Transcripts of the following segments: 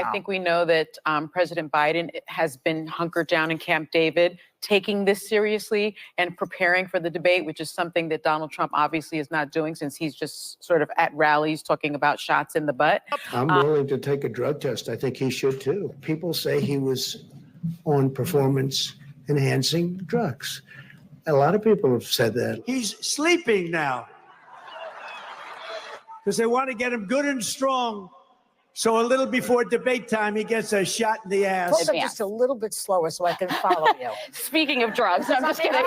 I think we know that President Biden has been hunkered down in Camp David, taking this seriously and preparing for the debate, which is something that Donald Trump obviously is not doing, since he's just sort of at rallies talking about shots in the butt. I'm willing to take a drug test. I think he should too. People say he was on performance-enhancing drugs. A lot of people have said that. He's sleeping now because they want to get him good and strong. So a little before debate time, he gets a shot in the ass. Hold on just a little bit slower so I can follow you. Speaking of drugs, I'm just kidding.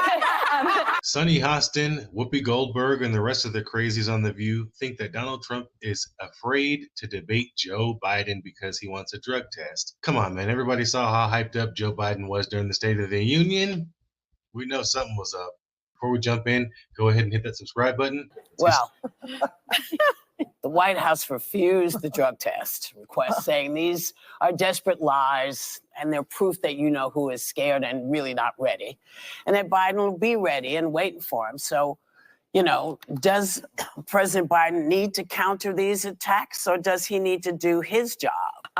Sonny Hostin, Whoopi Goldberg, and the rest of the crazies on The View think that Donald Trump is afraid to debate Joe Biden because he wants a drug test. Come on, man. Everybody saw how hyped up Joe Biden was during the State of the Union. We know something was up. Before we jump in, go ahead and hit that subscribe button. Well, the White House refused the drug test request, saying these are desperate lies and they're proof that you know who is scared and really not ready, and that Biden will be ready and waiting for him. So, you know, does President Biden need to counter these attacks, or does he need to do his job?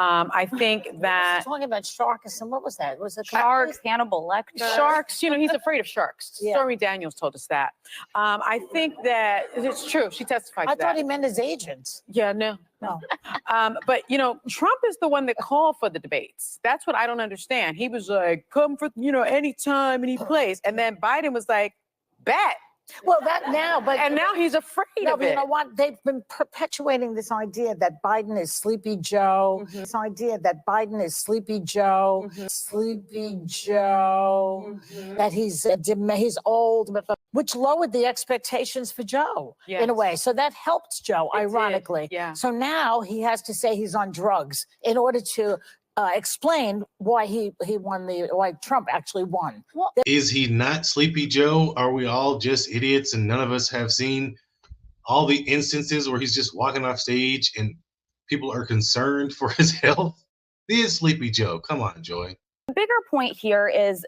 I think that Talking about sharks, and what was that? Was it sharks, Hannibal Lecter. Sharks, you know, he's afraid of sharks. Yeah. Stormy Daniels told us that. I think that it's true. She testified to I that. thought he meant his agents. Yeah, no. No. But, you know, Trump is the one that called for the debates. That's what I don't understand. He was like, come for, you know, anytime, any place. And then Biden was like, bet. Well, that now, but And now he's afraid no, of but it. you know what? They've been perpetuating this idea that Biden is Sleepy Joe. Mm-hmm. This idea that Biden is Sleepy Joe, Sleepy Joe, that he's old, which lowered the expectations for Joe in a Yes. way. So that helped Joe, It did, ironically. yeah. So now he has to say he's on drugs in order to explain why why Trump actually won. Is he not Sleepy Joe? Are we all just idiots and none of us have seen all the instances where he's just walking off stage and people are concerned for his health? He is Sleepy Joe. Come on, Joy. The bigger point here is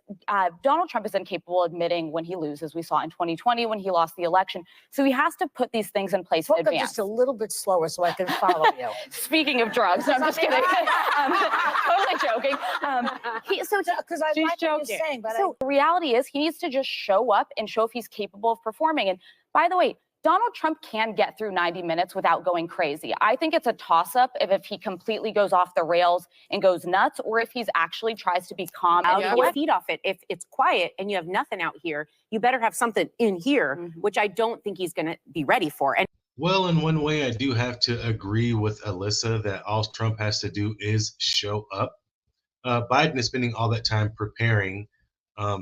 Donald Trump is incapable of admitting when he loses. We saw in 2020 when he lost the election. So he has to put these things in place in Talk advance. just a little bit slower so I can follow you. Speaking of drugs, I'm just kidding. Totally joking. Because I She's like what joking. you're saying, but So the reality is he needs to just show up and show if he's capable of performing. And by the way, Donald Trump can get through 90 minutes without going crazy. I think it's a toss-up if he completely goes off the rails and goes nuts, or if he's actually tries to be calm and Get your feet off it. If it's quiet and you have nothing out here, you better have something in here, which I don't think he's going to be ready for. And Well, in one way, I do have to agree with Alyssa that all Trump has to do is show up. Biden is spending all that time preparing.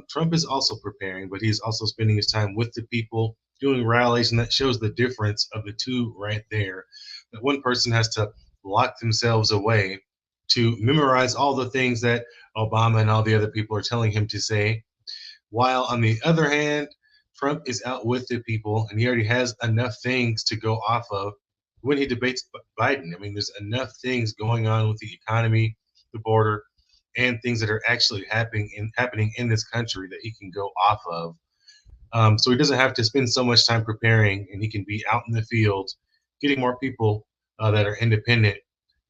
Trump is also preparing, but he's also spending his time with the people, doing rallies, and that shows the difference of the two right there. That one person has to lock themselves away to memorize all the things that Obama and all the other people are telling him to say, while on the other hand, Trump is out with the people and he already has enough things to go off of when he debates Biden. I mean, there's enough things going on with the economy, the border, and things that are actually happening in this country that he can go off of. So he doesn't have to spend so much time preparing, and he can be out in the field getting more people that are independent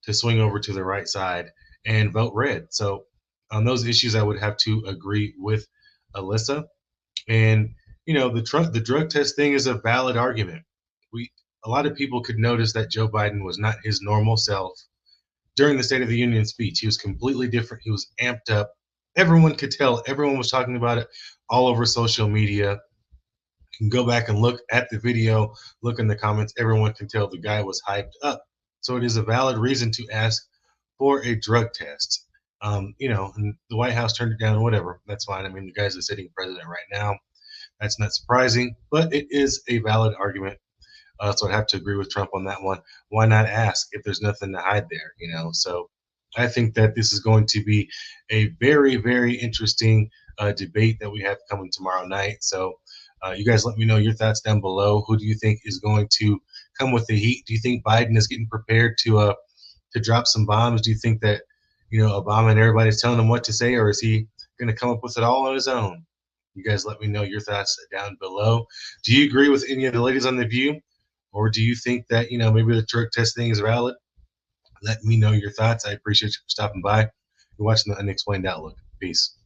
to swing over to the right side and vote red. So on those issues, I would have to agree with Alyssa. And, you know, the drug test thing is a valid argument. A lot of people could notice that Joe Biden was not his normal self during the State of the Union speech. He was completely different. He was amped up. Everyone could tell. Everyone was talking about it all over social media. You can go back and look at the video, look in the comments. Everyone can tell the guy was hyped up. So it is a valid reason to ask for a drug test. You know, and the White House turned it down, whatever. That's fine. I mean, the guy's the sitting president right now. That's not surprising, but it is a valid argument. So I'd have to agree with Trump on that one. Why not ask if there's nothing to hide there, you know? So I think that this is going to be a very, very interesting debate that we have coming tomorrow night. So you guys let me know your thoughts down below. Who do you think is going to come with the heat? Do you think Biden is getting prepared to drop some bombs? Do you think that, you know, Obama and everybody's telling him what to say, or is he going to come up with it all on his own? You guys let me know your thoughts down below. Do you agree with any of the ladies on The View? Or do you think that, you know, maybe the drug test thing is valid? Let me know your thoughts. I appreciate you for stopping by. You're watching the Unexplained Outlook. Peace.